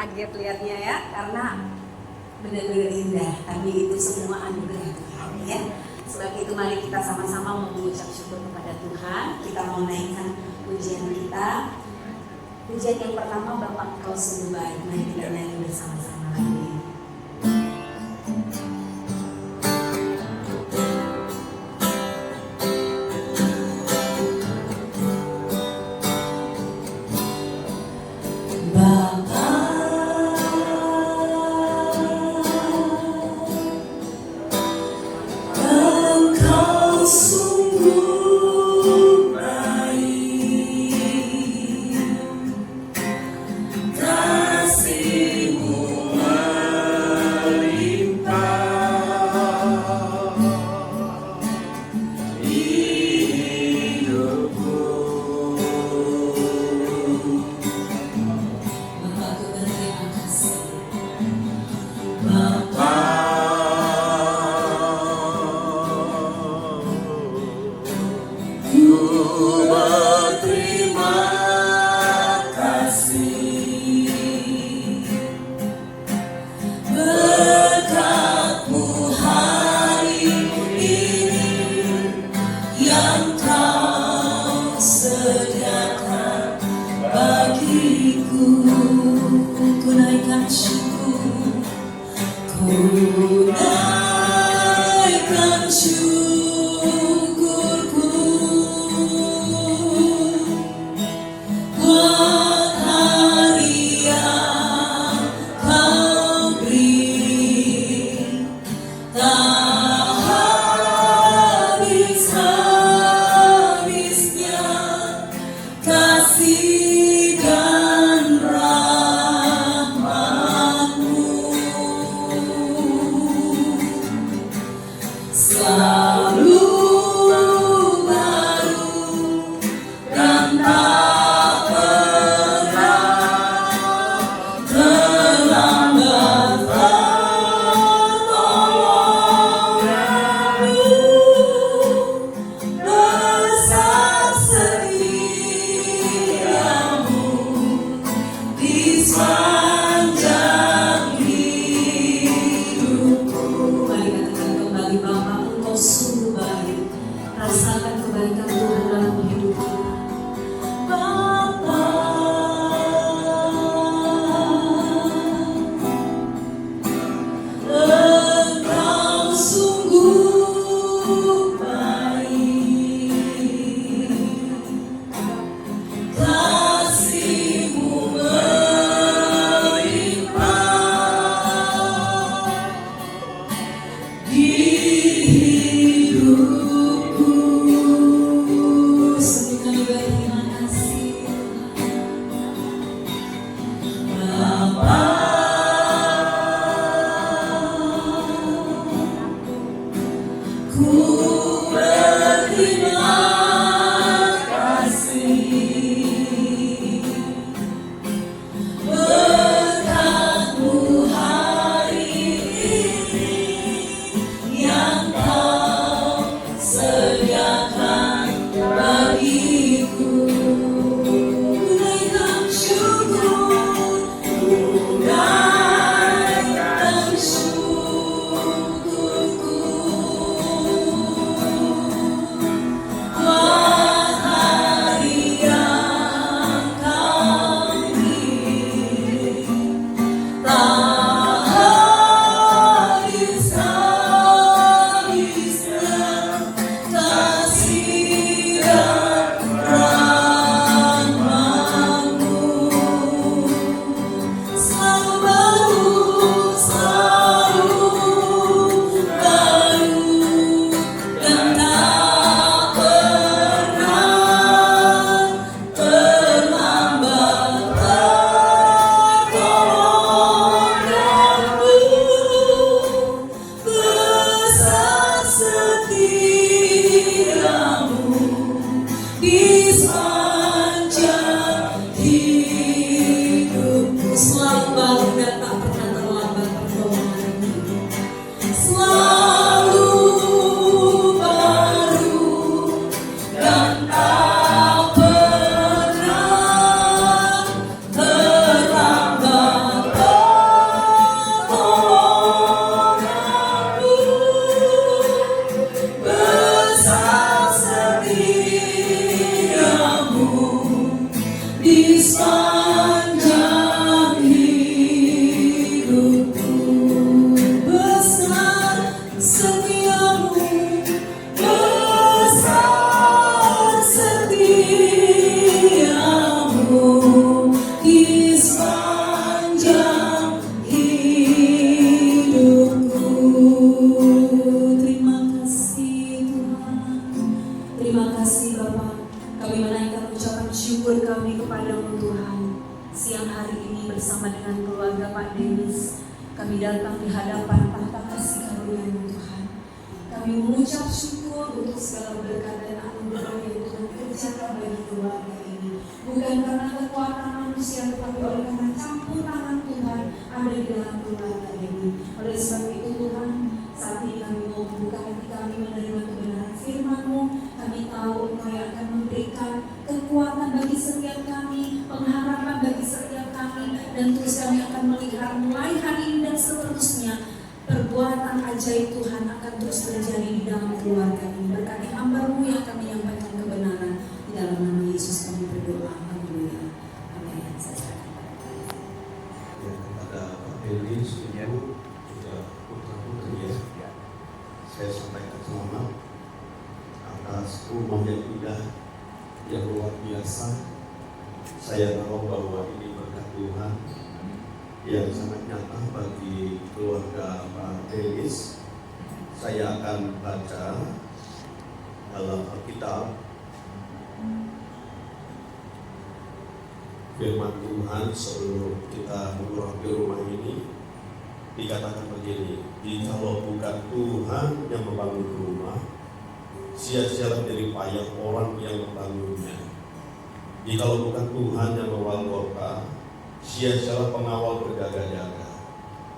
kaget lihatnya ya, karena benar-benar indah. Tapi itu semua anugerah Tuhan ya. Sebab itu mari kita sama-sama mengucap syukur kepada Tuhan. Kita mau naikkan pujian kita. Pujian yang pertama, Bapa Engkau sungguh baik. Mari kita nyanyi bersama-sama lagu ini. Selamat Denis. Kami datang di hadapan tahta kasih karunia-Mu Tuhan. Kami mengucap syukur untuk segala berkat dan anugerah yang Tuhan kerjakan bagi keluarga ini. Bukan karena kekuatan manusia, tetapi oleh karena campur tangan Tuhan ada di dalam keluarga ini. Oleh sebab itu Tuhan, saat ini kami mau membuka hati kami menerima kebenaran firman-Mu. Kami tahu Engkau yang akan memberikan kekuatan bagi setiap kami, pengharapan bagi setiap kami, dan terus kami akan melihat mulai hari ini dan seterusnya perbuatan ajaib Tuhan akan terus terjadi di dalam keluarga ini. Berkati hamba-Mu yang akan menyampaikan kebenaran, di dalam nama Yesus kami berdoa. Haleluya. Amin. Ya, kepada Pak Dewi, Ibu, juga putra-putri ya, saya sampaikan selamat atas rumah yang indah, yang luar biasa. Saya tahu bahwa ini berkat Tuhan yang sangat nyata bagi keluarga Pak Denis. Saya akan baca dalam Alkitab firman Tuhan sebelum kita memasuki rumah ini. Dikatakan begini, jikalau bukan Tuhan yang membangun rumah, sia-sialah jerih payah orang yang membangunnya. Jikalau bukan Tuhan yang membangun kota, sia-sialah pengawal berjaga-jaga.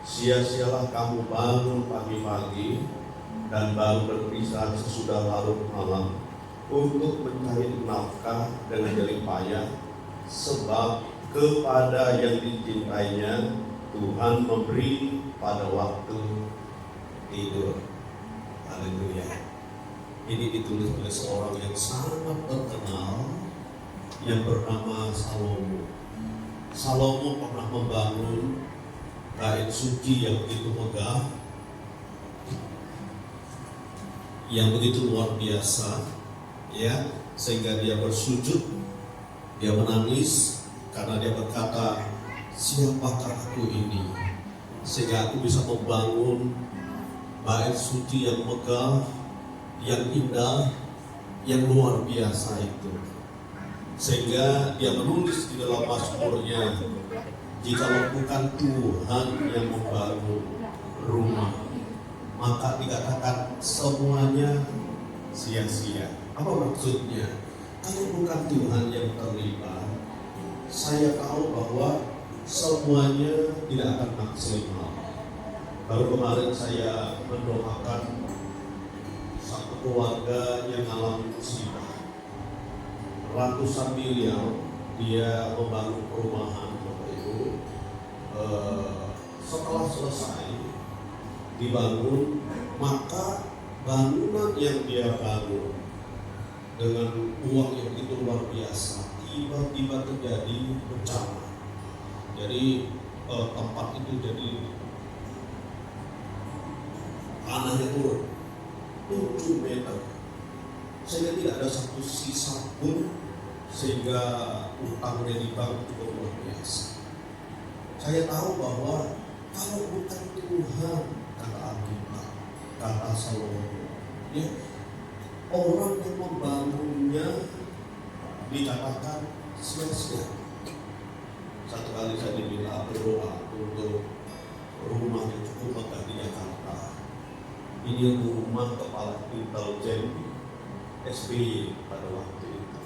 Sia-sialah kamu bangun pagi-pagi dan baru berpisah sesudah larut malam untuk mencari nafkah dengan jerih payah, sebab kepada yang dicintainya Tuhan memberi pada waktu tidur. Haleluya. Ini ditulis oleh seorang yang sangat terkenal yang bernama Salomo. Salomo pernah membangun bait suci yang begitu megah, yang begitu luar biasa, ya, sehingga dia bersujud, dia menangis karena dia berkata, siapakah aku ini sehingga aku bisa membangun bait suci yang megah, yang indah, yang luar biasa itu. Sehingga dia menulis di dalam mazmurnya, jikalau bukan Tuhan yang membangun rumah, maka dikatakan semuanya sia-sia. Apa maksudnya? Kalau bukan Tuhan yang terlibat, saya tahu bahwa semuanya tidak akan maksimal. Baru kemarin saya mendoakan satu keluarga yang alami musibah. Ratusan miliar dia membangun perumahan, Bapak Ibu. Setelah selesai dibangun, maka bangunan yang dia bangun dengan uang yang begitu luar biasa tiba-tiba terjadi bencana. Jadi tempat itu jadi tanahnya turun 7 meter, sehingga tidak ada satu sisa pun, sehingga utangnya di bank cukup luar biasa. Saya tahu bahwa kalau bukan Tuhan, kata Alkitab, kata Salomo, ya, orang yang membangunnya dikatakan sia-sia. Satu kali saya diminta berdoa untuk rumah yang cukup megah di Jakarta. Ini rumah kepala intelijen SBY pada waktu itu.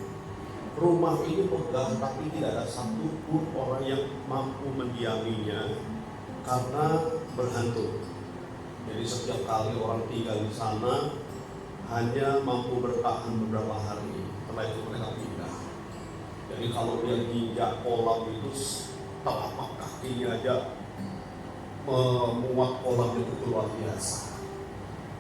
Rumah ini megah, tapi tidak ada satupun orang yang mampu mendiaminya karena berhantu. Jadi setiap kali orang tinggal di sana hanya mampu bertahan beberapa hari, setelah itu mereka pindah. Jadi kalau dia injak kolam itu, telapak kakinya aja memuat kolam itu luar biasa.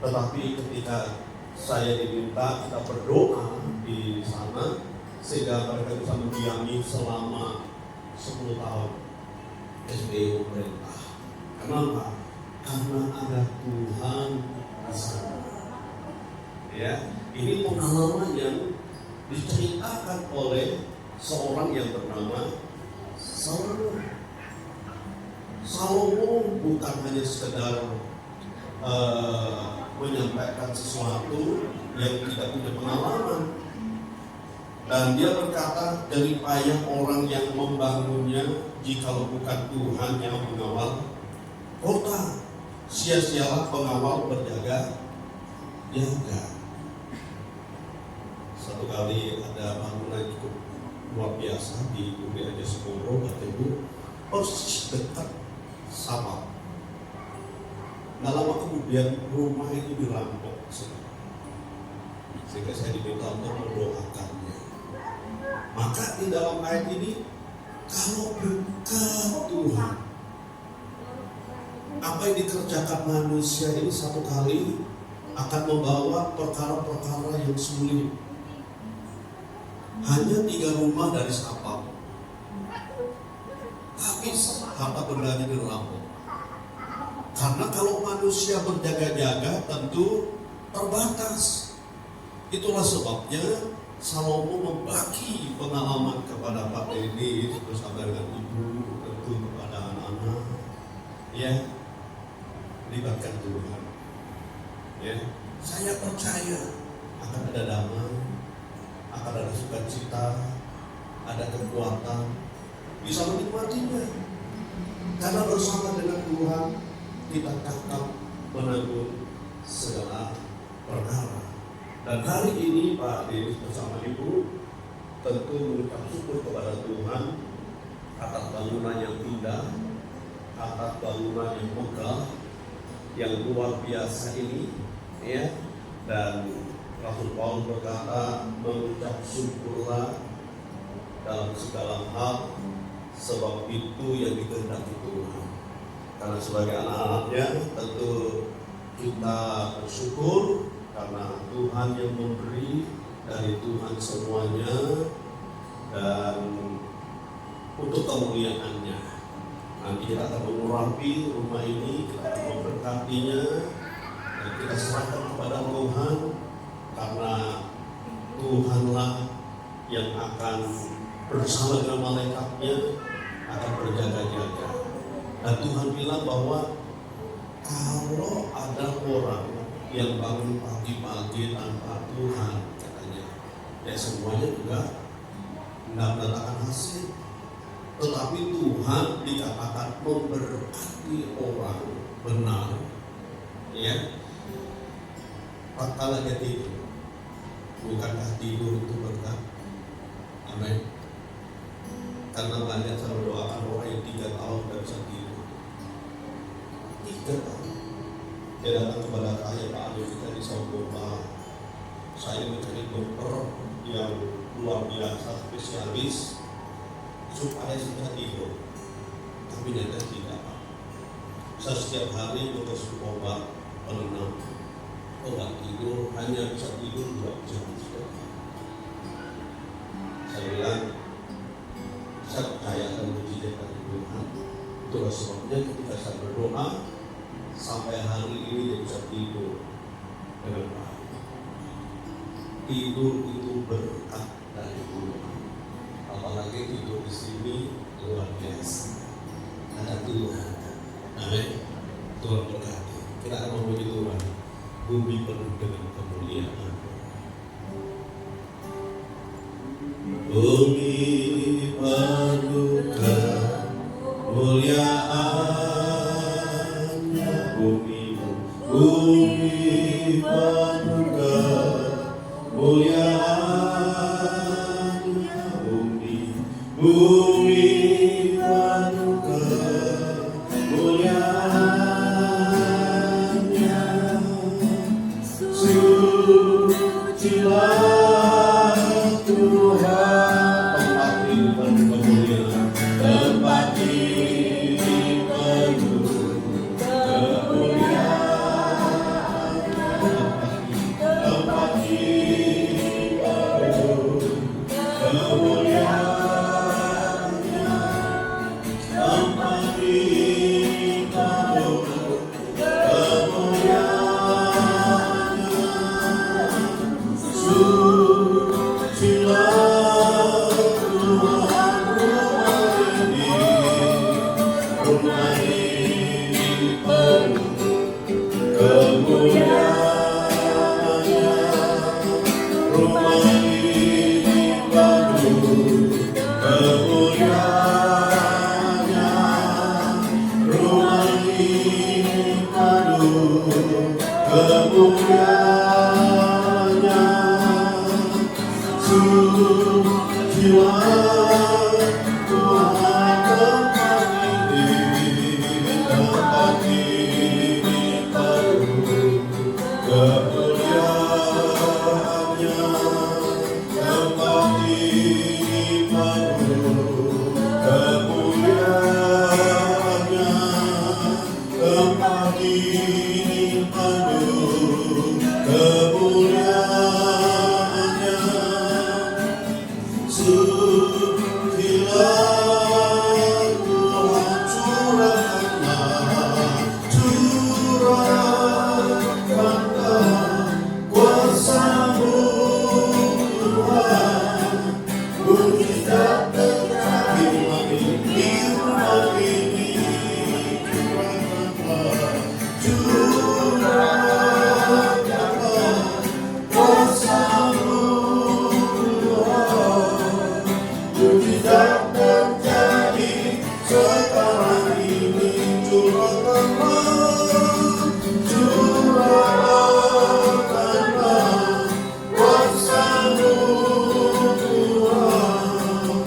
Tetapi ketika saya diminta kita berdoa di sana, sehingga mereka bisa mendiami selama 10 tahun SBY pemerintah. Kenapa? Karena ada Tuhan di sana. Ya, ini pengalaman yang diceritakan oleh seorang yang bernama Salomo. Salomo bukan hanya sekedar menyampaikan sesuatu yang tidak punya pengalaman. Dan dia berkata, jerih payah orang yang membangunnya jikalau bukan Tuhan yang mengawal kota. Sia-sialah pengawal berjaga. Satu kali ada bangunan cukup luar biasa di Bumi Aja Sekoro, Bapak Ibu, persis dekat Sabang. Nggak lama kemudian rumah itu dirampok, sehingga saya diminta untuk mendoakannya. Maka di dalam ayat ini, kalau bukan Tuhan, apa yang dikerjakan manusia ini satu kali akan membawa perkara-perkara yang sulit. Hanya 3 rumah dari Sabang habis harta bendanya dirampok. Karena kalau manusia berjaga-jaga tentu terbatas. Itulah sebabnya Salomo membagi pengalaman kepada Pak Dedi bersama dengan ibu, tentu kepada anak-anak, ya, libatkan Tuhan. Ya, saya percaya akan ada damai, akan ada sukacita, ada kekuatan, bisa menikmatinya. Karena bersama dengan Tuhan kita cakap menanggung segala perkara. Dan hari ini Pak Denis bersama Ibu tentu mengucap syukur kepada Tuhan atas bangunan yang indah, atas bangunan yang megah, yang luar biasa ini, ya. Dan Rasul Paulus berkata, mengucap syukurlah dalam segala hal, sebab itu yang dikehendaki Tuhan. Karena sebagai anak-anaknya tentu kita bersyukur karena Tuhan yang memberi, dari Tuhan semuanya, dan untuk kemuliaan-Nya. Nanti kita akan mengurapi rumah ini, kita akan memberkatinya, dan kita serahkan kepada Tuhan, karena Tuhanlah yang akan bersama dengan malaikat-Nya akan berjaga-jaga. Dan Tuhan bilang bahwa kalau ada orang yang bangun pagi-pagi tanpa Tuhan, katanya, ya semuanya juga tidak mendatangkan hasil. Tetapi Tuhan dikatakan memberkati orang benar, ya. Tatkala dia tidur, bukankah tidur itu berkat? Amin. Karena banyak saya mendoakan orang yang 3 tahun tidak bisa tidur. 3 tahun. Dia datang kepada saya, Pak Ali, kita di Saudara. Saya mencari dokter yang luar biasa, spesialis, supaya bisa tidur. Tapi nyata tidak. Saya setiap hari mengkonsumsi obat penenang. Obat tidur hanya bisa tidur 2 jam. Saya bilang, saya percaya akan mujizat dari Tuhan. Itulah sebabnya ketika saya berdoa, sampai hari ini dia bisa tidur dengan baik. Tidur itu berkat dari Tuhan. Apalagi tidur di sini luar biasa. Ada Tuhan. Amin. Tuhan berkati. Kita akan memuji Tuhan. Bumi penuh dengan kemuliaan. Bumi penuh kemuliaan-Nya, bumi penuh kemuliaan-Nya, bumi penuh kemuliaan-Nya. Sucilah Tuhan, tempat ini penuh kemuliaan, tempat ini penuh kemuliaan. kemuliaannya, seluruh jiwa Tuhan tempat ini penuh kemuliaannya, tempat ini penuh kemuliaannya, tempat ini penuh kemuliaannya, sucilah Tuhan curahkanlah kuasa-Mu Tuhan, mujizat terjadi di rumah ini, curahkanlah kuasa-Mu Tuhan, mujizat terjadi sekarang ini, curahkanlah kuasa-Mu Tuhan,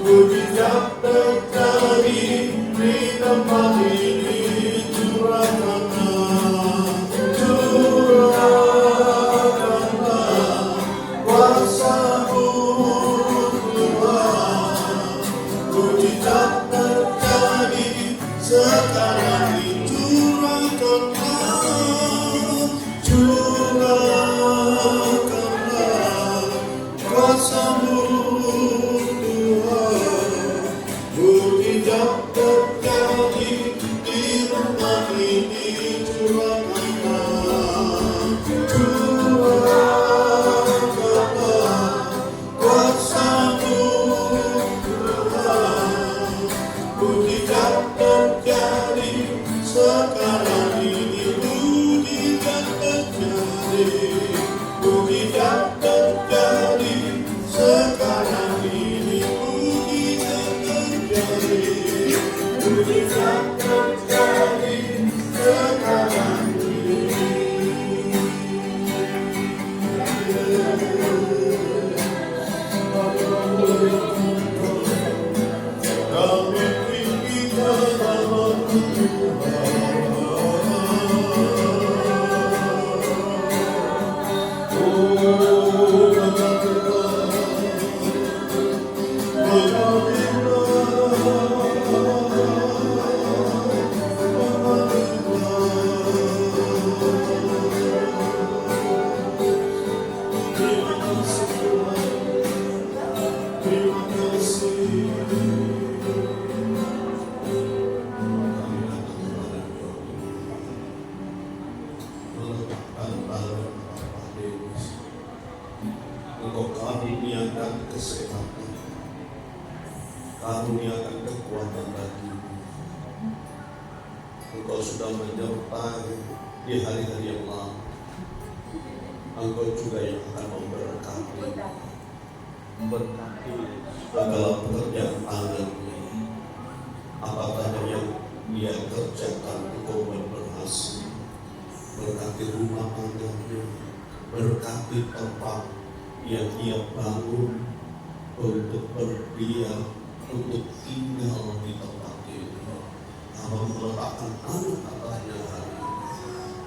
mujizat terjadi di tempat ini, curahkanlah kuasa-Mu Tuhan, mujizat terjadi sekarang ini, curahkanlah kuasa-Mu Tuhan, mujizat terjadi di rumah ini, curahkanlah kuasa-Mu Tuhan, mujizat terjadi sekarang ini, mujizat terjadi sekarang ini, mujizat terjadi sekarang kami tinggikan nama Engkau karuniakan kesehatan, karuniakan kekuatan bagi Engkau sudah menyertai di hari-hari yang lalu. Engkau juga yang akan memberkati segala pekerjaan tangannya. Apa saja yang dia kerjakan, Engkau berhasil. Berkati rumah tangganya, berkati tempat yang ia bangun untuk berdiam, untuk tinggal di tempat ini. Abang meletakkan anak atasnya hari ini,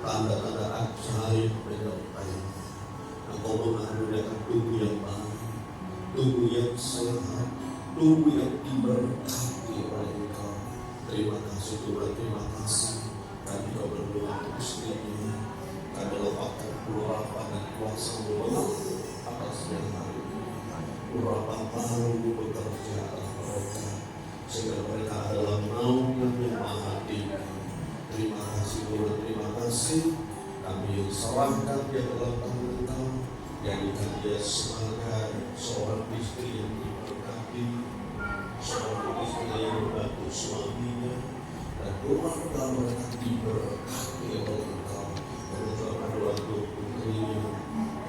tanda-tanda ajaib menyertai. Engkau mengaruniakan tubuh yang baik, tubuh yang sehat, tubuh yang diberkati oleh Engkau. Terima kasih Tuhan, terima kasih. Kami kau berdoa untuk istrinya, kami lepaskan urapan dan kuasa-Mu atasnya hari ini. Urapan baru bekerja atas mereka, sehingga mereka adalah naungan yang maha tinggi. Terima kasih Tuhan, terima kasih. Kami serahkan dia dalam tangan Engkau, jadikan dia sebagai seorang istri yang diberkati, seorang istri yang membantu suaminya, dan keluarga mereka diberkati oleh Engkau. Mengucapkan doa untuk putrinya,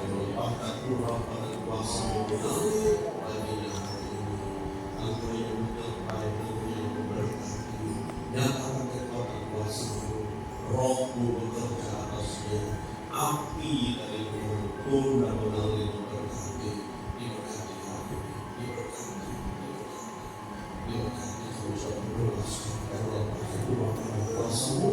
dan melimpahkan urapan dan kuasa-Mu mengalir baginya hari ini. Engkau yang menyertai, Engkau yang memberkati, nyatakan kekuatan kuasa-Mu Rohmu bekerja atasnya, api dari Tuhan turun dan mengalir memberkati, diberkati kami, diberkati. Kami bisa berdoa sekarang dalam kuasa-Mu,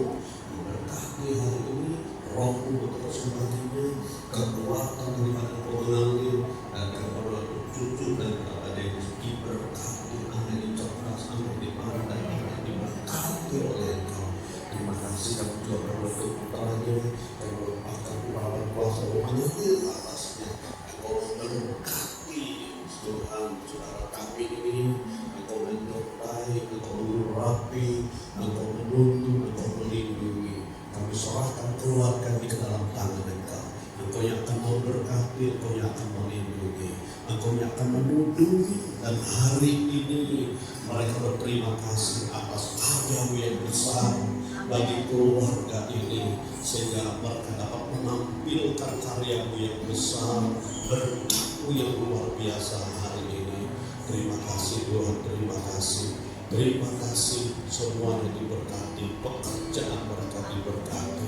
memberkati hari ini, Rohmu bekerja baginya, kekuatan daripada mengalir dan kepada cucu dan kepada yang diberkati, anak yang cerdas, anak yang pandai, anak yang diberkati oleh Engkau. Terima kasih kami juga berdoa putranya yang merupakan urapan kuasa Rohnya di atasnya. Engkau memberkati Tuhan saudara kami ini, Engkau menyertai, Engkau mengurapi, Engkau menuntun, Engkau melindungi. Kami serahkan keluarga di ke dalam tangan Engkau. Engkau yang akan memberkati, Engkau yang akan melindungi, Engkau yang akan menuntungi. Dan hari ini mereka berterima kasih atas karya-Mu yang besar bagi keluarga ini, sehingga mereka dapat menampilkan karya-Mu yang besar, berkat-Mu yang luar biasa hari ini. Terima kasih Tuhan, terima kasih. Terima kasih semuanya diberkati, pekerjaan mereka diberkati.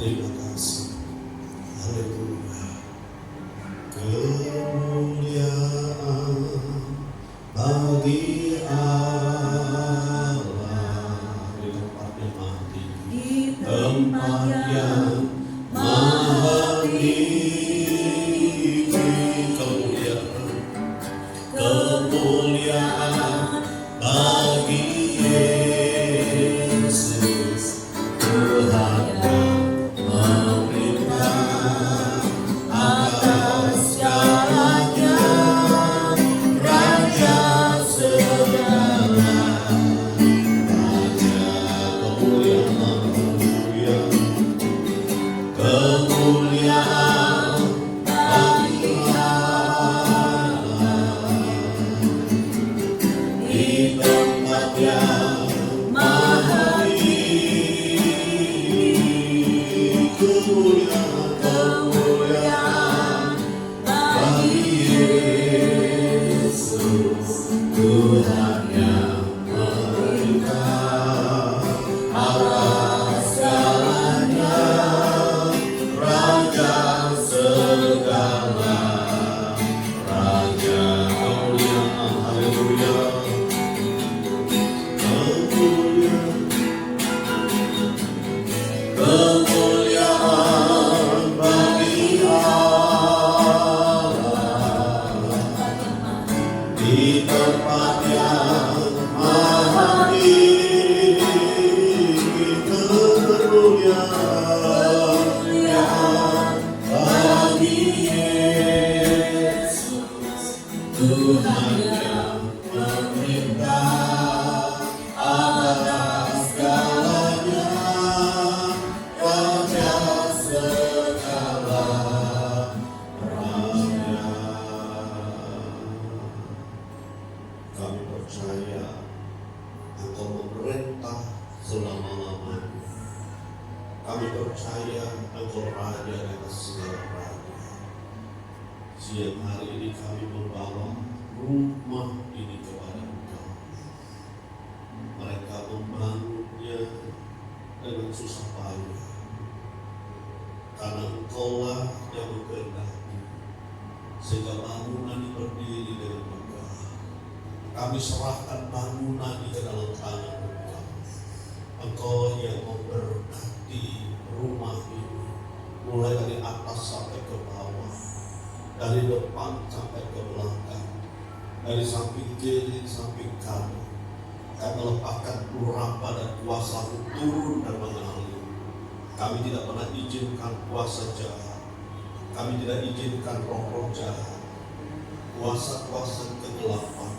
Terima kasih. Haleluya. Kemuliaan bagi Allah di tempat yang maha tinggi, tempat yang maha tinggi. Kemuliaan bagi Yesus, Tuhan yang memerintah atas segalanya, Raja segala Raja. Kemuliaan bagi Allah di tempat yang maha tinggi. Kemuliaan bagi Yesus, Tuhan yang memerintah atas segalanya, Raja segala Raja. Kemuliaan, haleluya. Kemuliaan bagi Allah di tempat yang maha tinggi. Kemuliaan bagi Yesus, Tuhan yang memerintah atas segalanya, Raja segala Raja. Kami percaya Engkau memerintah selama-lamanya. Kami percaya Engkau Raja di atas segala raja. Siang hari ini kami membawa rumah ini kepada Engkau. Mereka membangunnya dengan susah payah, karena Engkaulah yang mengkehendaki sehingga bangunan ini berdiri dengan megah. Kami serahkan bangunan ini ke dalam tangan Engkau. Engkau yang memberkati rumah ini, mulai dari atas sampai ke bawah, dari depan sampai ke belakang, dari samping kiri samping kanan. Kami melepaskan urapa dan kuasa-Mu turun dan mengalir. Kami tidak pernah izinkan kuasa jahat, kami tidak izinkan roh-roh jahat, kuasa-kuasa kegelapan,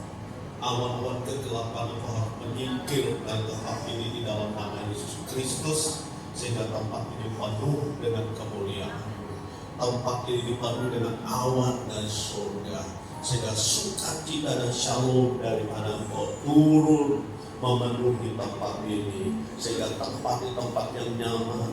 awan-awan kegelapan Engkau harus menyingkir dari tempat ini di dalam nama Yesus Kristus, sehingga tempat ini penuh dengan kemuliaan. Tempat ini penuh dengan awan dari surga, sehingga sukacita dan shalom daripada Engkau turun memenuhi tempat ini, sehingga tempat ini tempat yang nyaman,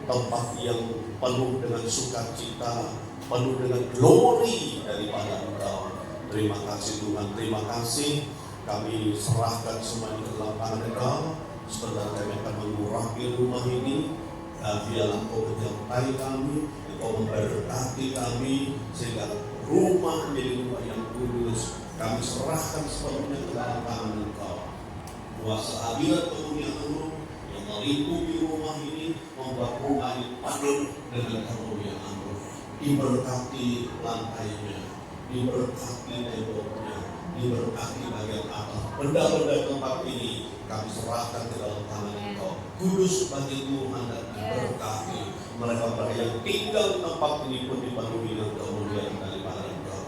tempat yang penuh dengan sukacita, penuh dengan glory daripada Engkau. Terima kasih Tuhan, terima kasih. Kami serahkan semuanya ke dalam tangan Engkau. Sebentar kami akan mengurapi rumah ini. Biarlah Engkau menyertai kami, Engkau memberkati kami, sehingga rumah menjadi rumah yang kudus. Kami serahkan sepenuhnya ke dalam tangan Engkau. Kuasa hadirat kemuliaan-Mu yang melingkupi rumah ini, membuat rumah ini penuh dengan kemuliaan-Mu. Diberkati lantainya, diberkati temboknya, diberkati bagian atas. Benda-benda tempat ini kami serahkan ke dalam tangan Engkau. Kudus bagi Tuhan dan diberkati. Mereka yang tinggal di tempat ini pun dipenuhi dengan kemuliaan daripada Engkau.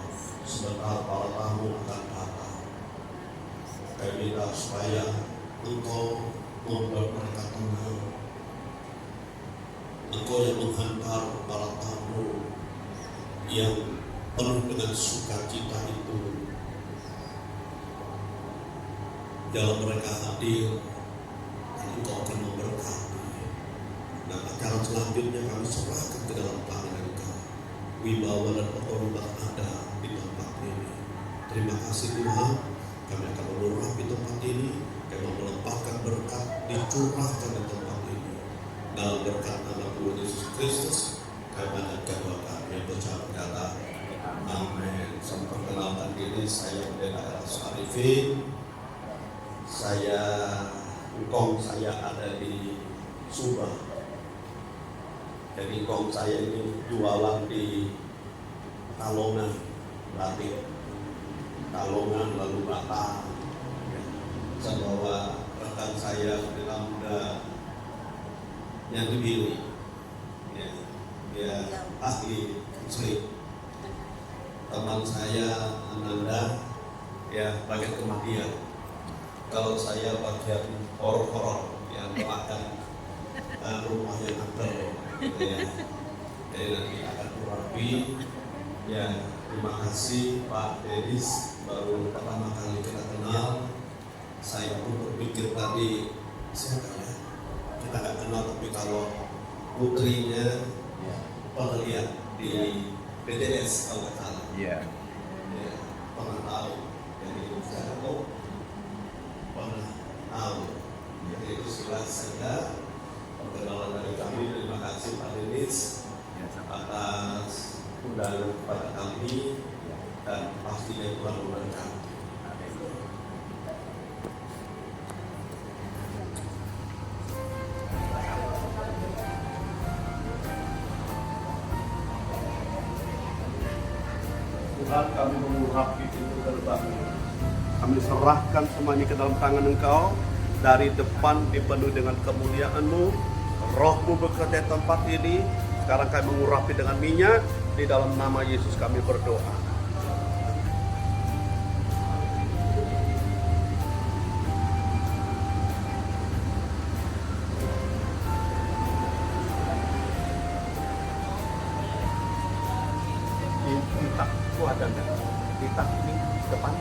Sebentar para tamu akan datang. Kami minta supaya Engkau membuat mereka tenang. Engkau yang menghantar para tamu yang penuh dengan sukacita itu. Dalam mereka hadir, dan Engkau akan memberkati. Dan acara selanjutnya kami serahkan ke dalam tangan Engkau. Wibawa dan otoritas ada di tempat ini. Terima kasih Tuhan. Kami akan mengurapi tempat ini. Kami melimpahkan berkat dicurahkan di tempat ini. Dalam berkat nama Tuhan Yesus Kristus, kami panjatkan doa kami yang berkata, amin. Saya perkenalkan diri, saya Pendeta Eras Arifin. Engkong saya ada di Subang. Jadi engkong saya ini jualan di Kalongan, Batik, Kalongan lalu Batam. Saya bawa rekan saya di Lambda yang dipilih. Ya, dia ahli muslim. Teman saya Ananda, ya bagian kematian. Kalau saya bagian horor-horor yang makan rumah yang angker, gitu ya. Jadi nanti akan urapi. Ya, terima kasih Pak Dedis, baru pertama kali kita kenal. Saya pun berpikir tadi, siapa ya? Kita nggak kenal, tapi kalau putrinya pernah lihat di PTS kalau nggak salah. Ya, pernah tahu. Jadi saya tahu. Jadi itu sekilas saja perkenalan dari kami. Terima kasih Pak Denis atas undangan kepada kami, dan pastinya Tuhan memberkati. Tuhan, kami mengurapi pintu gerbang. Kami serahkan semuanya ke dalam tangan Engkau. Dari depan dipenuhi dengan kemuliaan-Mu. Roh-Mu bekerja tempat ini. Sekarang kami mengurapi dengan minyak. Di dalam nama Yesus kami berdoa. Kitab itu ada enggak? Kitab ini depan.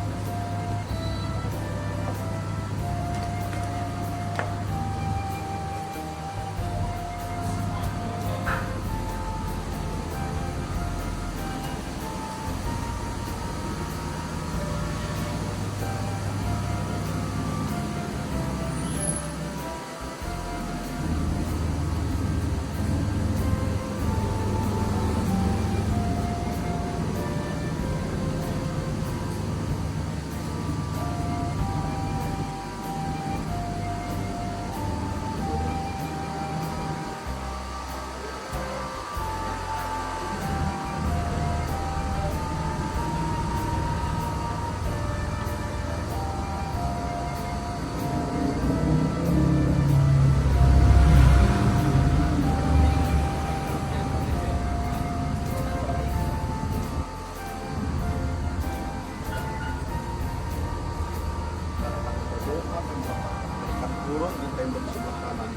Turun di tembok sebelah kanan,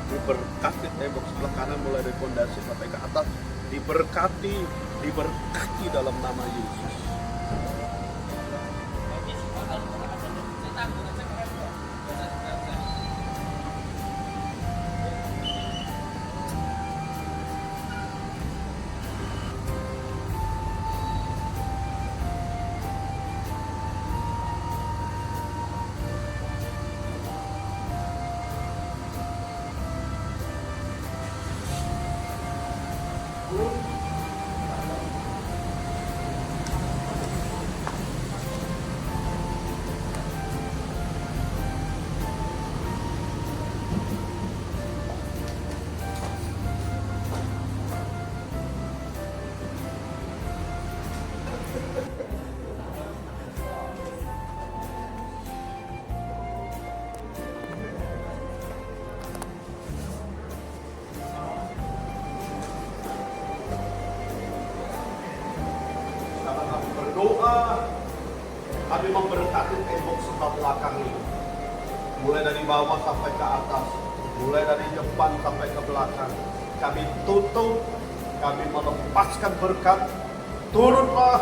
diberkati tembok sebelah kanan mulai dari fondasi sampai ke atas, diberkati dalam nama Yesus. Agung. Sekarang kami berdoa, kami memberkati tembok sebelah belakang ini. Mulai dari bawah sampai ke atas, mulai dari depan sampai ke belakang. Kami tutup, kami melepaskan berkat. Turunlah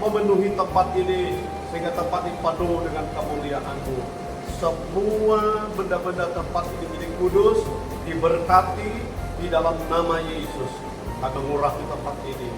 memenuhi tempat ini, sehingga tempat ini penuh dengan kemuliaan-Mu. Semua benda-benda tempat ini milik kudus, diberkati di dalam nama Yesus. Kami mengurapi tempat ini.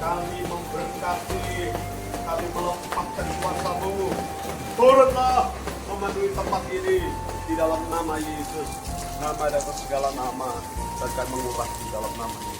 Kami memberkati, kami melepaskan kuasa-Mu. Turunlah memenuhi tempat ini di dalam nama Yesus. Nama dan segala nama, dan kami mengubah di dalam nama Yesus.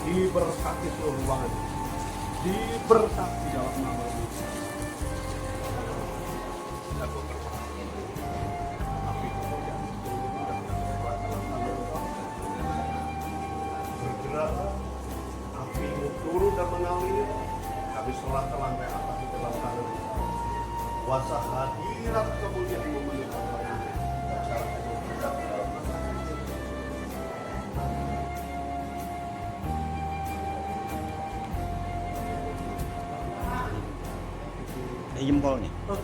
Diberkati seluruh ruangan, diberkati dalam nama Yesus. Aku berkati, tapi kemudian bergerak, api-Mu turun dan mengalir. Kami serahkan lantai atas di dalam tangan. Kuasa hadirat kemudian memenuhi tempat ini. Sekarang kami bergerak di dalam nama Yesus. jempolnya. Oh,